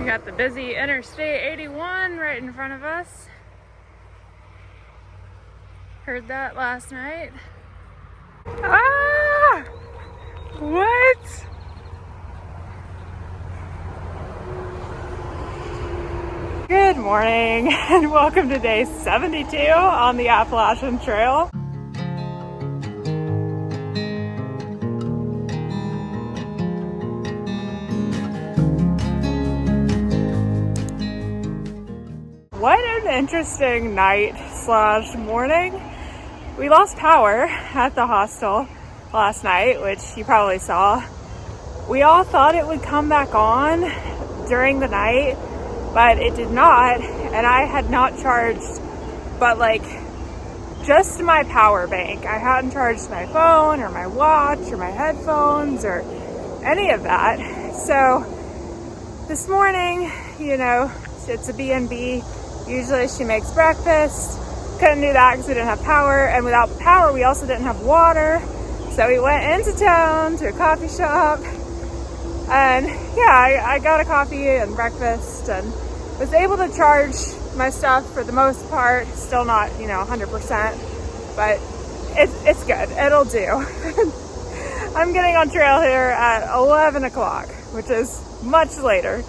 got the busy Interstate 81 right in front of us. Heard that last night. Ah! What? Good morning and welcome to day 72 on the Appalachian Trail. What an interesting night slash morning. We lost power at the hostel last night, which you probably saw. We all thought it would come back on during the night, but it did not, and I had not charged but like just my power bank. I hadn't charged my phone or my watch or my headphones or any of that. So this morning, you know, it's a B&B. Usually she makes breakfast. Couldn't do that because we didn't have power, and without power we also didn't have water. So we went into town to a coffee shop, and yeah, I got a coffee and breakfast and was able to charge my stuff for the most part. Still not, 100%, but it's good. It'll do. I'm getting on trail here at 11 o'clock, which is much later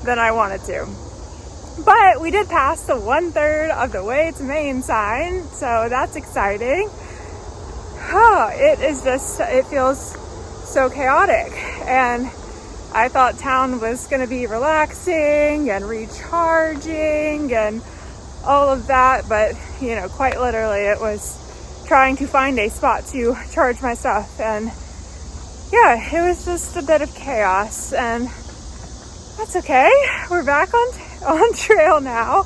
than I wanted to. But we did pass the 1/3 of the way to Maine sign, so that's exciting. Oh, it feels so chaotic. And I thought town was going to be relaxing and recharging and all of that, but quite literally it was trying to find a spot to charge my stuff. And yeah, it was just a bit of chaos, and that's okay. We're back on trail now,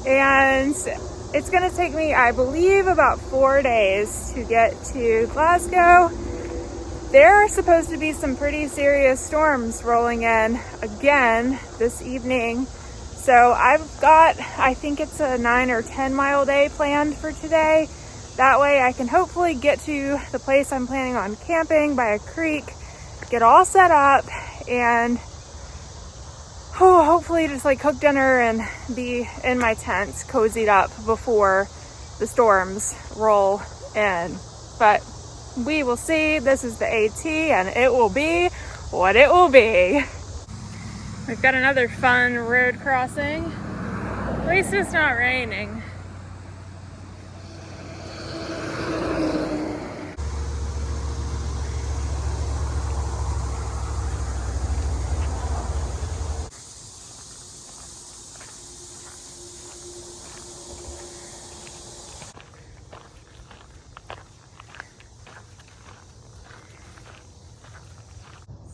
and it's gonna take me, I believe, about 4 days to get to Glasgow. There are supposed to be some pretty serious storms rolling in again this evening, so I've got, I think it's a 9 or 10 mile day planned for today. That way I can hopefully get to the place I'm planning on camping by a creek, get all set up, and hopefully just cook dinner and be in my tent cozied up before the storms roll in. But we will see. This is the AT, and it will be what it will be. We've got another fun road crossing. At least it's not raining.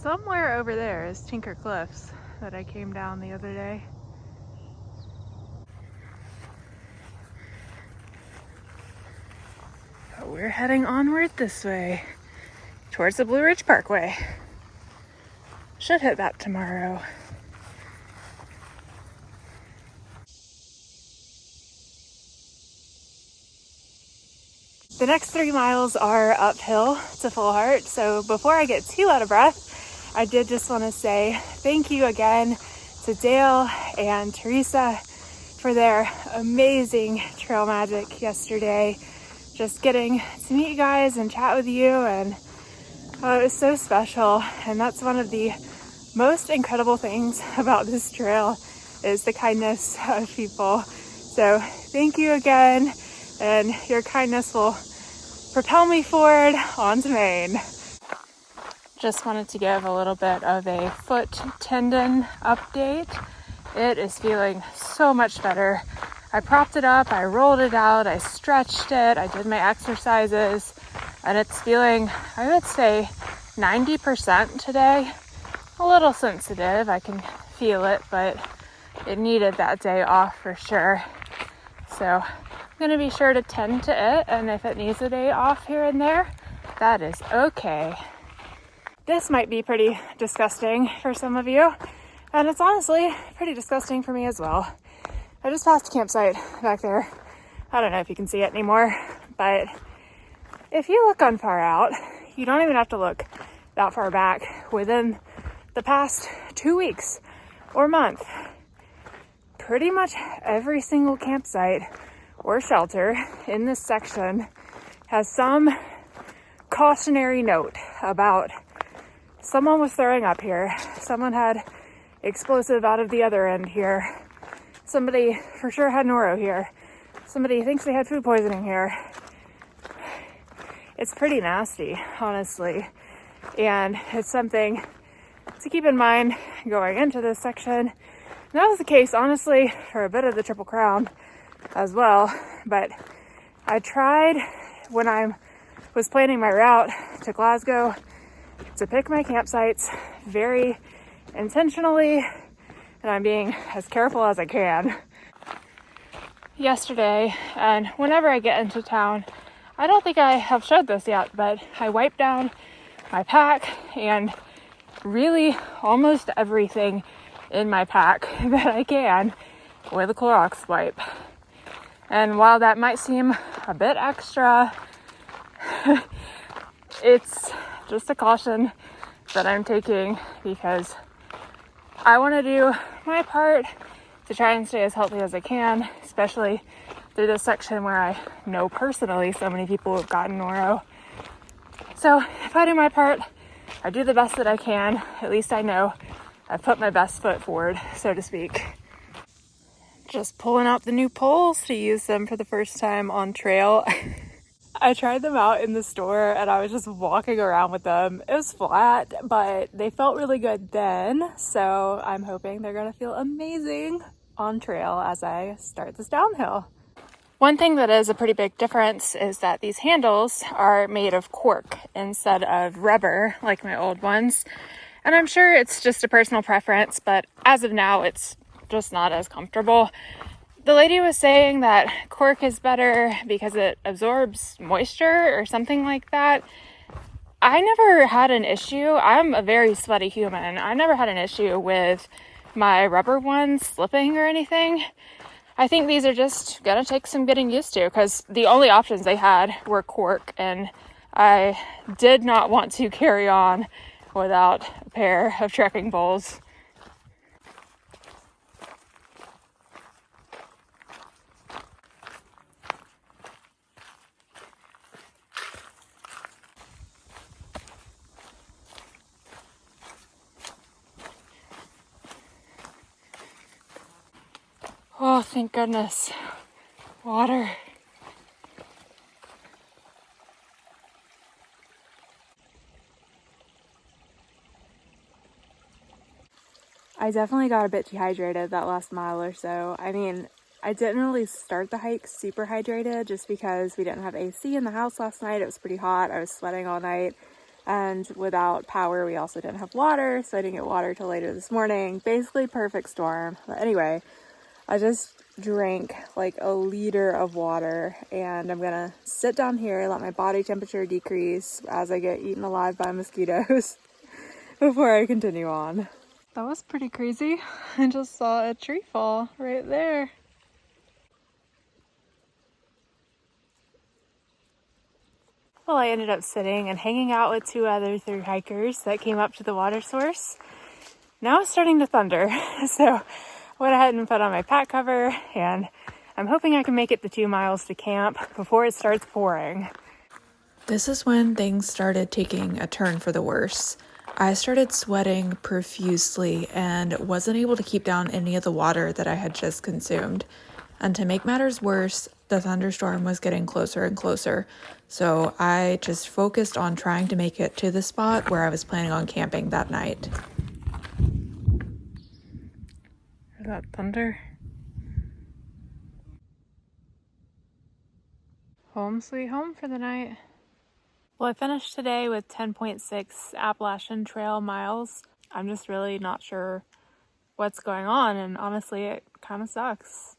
Somewhere over there is Tinker Cliffs that I came down the other day. But we're heading onward this way, towards the Blue Ridge Parkway. Should hit that tomorrow. The next 3 miles are uphill to Full Heart, so before I get too out of breath, I did just want to say thank you again to Dale and Teresa for their amazing trail magic yesterday. Just getting to meet you guys and chat with you, and it was so special. And that's one of the most incredible things about this trail is the kindness of people. So thank you again, and your kindness will propel me forward onto Maine. Just wanted to give a little bit of a foot tendon update. It is feeling so much better. I propped it up, I rolled it out, I stretched it, I did my exercises, and it's feeling, I would say, 90% today. A little sensitive, I can feel it, but it needed that day off for sure. So I'm gonna be sure to tend to it, and if it needs a day off here and there, that is okay. This might be pretty disgusting for some of you, and it's honestly pretty disgusting for me as well. I just passed a campsite back there. I don't know if you can see it anymore, but if you look on far out, you don't even have to look that far back. Within the past 2 weeks or month, pretty much every single campsite or shelter in this section has some cautionary note about someone was throwing up here, someone had explosive out of the other end here, somebody for sure had noro here, somebody thinks they had food poisoning here. It's pretty nasty, honestly, and it's something to keep in mind going into this section. And that was the case, honestly, for a bit of the Triple Crown as well, but I tried when I was planning my route to Glasgow to pick my campsites very intentionally, and I'm being as careful as I can. Yesterday, and whenever I get into town, I don't think I have showed this yet, but I wiped down my pack and really almost everything in my pack that I can with a Clorox wipe. And while that might seem a bit extra, it's just a caution that I'm taking because I want to do my part to try and stay as healthy as I can, especially through this section where I know personally so many people have gotten noro. So if I do my part, I do the best that I can. At least I know I've put my best foot forward, so to speak. Just pulling out the new poles to use them for the first time on trail. I tried them out in the store and I was just walking around with them. It was flat, but they felt really good then. So I'm hoping they're gonna feel amazing on trail as I start this downhill. One thing that is a pretty big difference is that these handles are made of cork instead of rubber like my old ones. And I'm sure it's just a personal preference, but as of now, it's just not as comfortable. The lady was saying that cork is better because it absorbs moisture or something like that. I never had an issue. I'm a very sweaty human. I never had an issue with my rubber ones slipping or anything. I think these are just gonna take some getting used to because the only options they had were cork, and I did not want to carry on without a pair of trekking poles. Oh, thank goodness. Water. I definitely got a bit dehydrated that last mile or so. I mean, I didn't really start the hike super hydrated just because we didn't have AC in the house last night. It was pretty hot. I was sweating all night. And without power, we also didn't have water, so I didn't get water till later this morning. Basically, perfect storm. But anyway, I just drank like a liter of water, and I'm gonna sit down here, let my body temperature decrease as I get eaten alive by mosquitoes before I continue on. That was pretty crazy. I just saw a tree fall right there. Well, I ended up sitting and hanging out with two other Thru hikers that came up to the water source. Now it's starting to thunder, so I went ahead and put on my pack cover, and I'm hoping I can make it the 2 miles to camp before it starts pouring. This is when things started taking a turn for the worse. I started sweating profusely and wasn't able to keep down any of the water that I had just consumed. And to make matters worse, the thunderstorm was getting closer and closer. So I just focused on trying to make it to the spot where I was planning on camping that night. Is that thunder? Home sweet home for the night. Well, I finished today with 10.6 Appalachian Trail miles. I'm just really not sure what's going on, and honestly, it kind of sucks.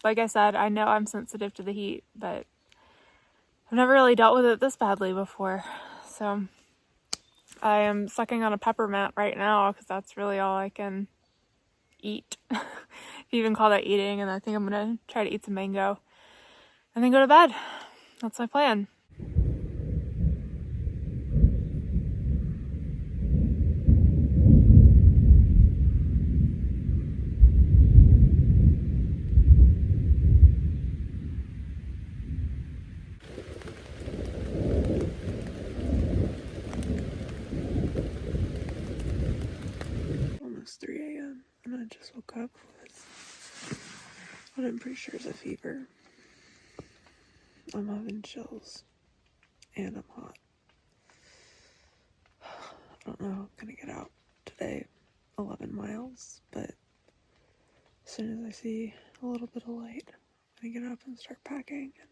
Like I said, I know I'm sensitive to the heat, but I've never really dealt with it this badly before. So I am sucking on a peppermint right now because that's really all I can eat. If you even call that eating, and I think I'm going to try to eat some mango and then go to bed. That's my plan. just woke up with what I'm pretty sure is a fever. I'm having chills and I'm hot. I don't know how I'm gonna get out today, 11 miles, but as soon as I see a little bit of light, I'm gonna get up and start packing and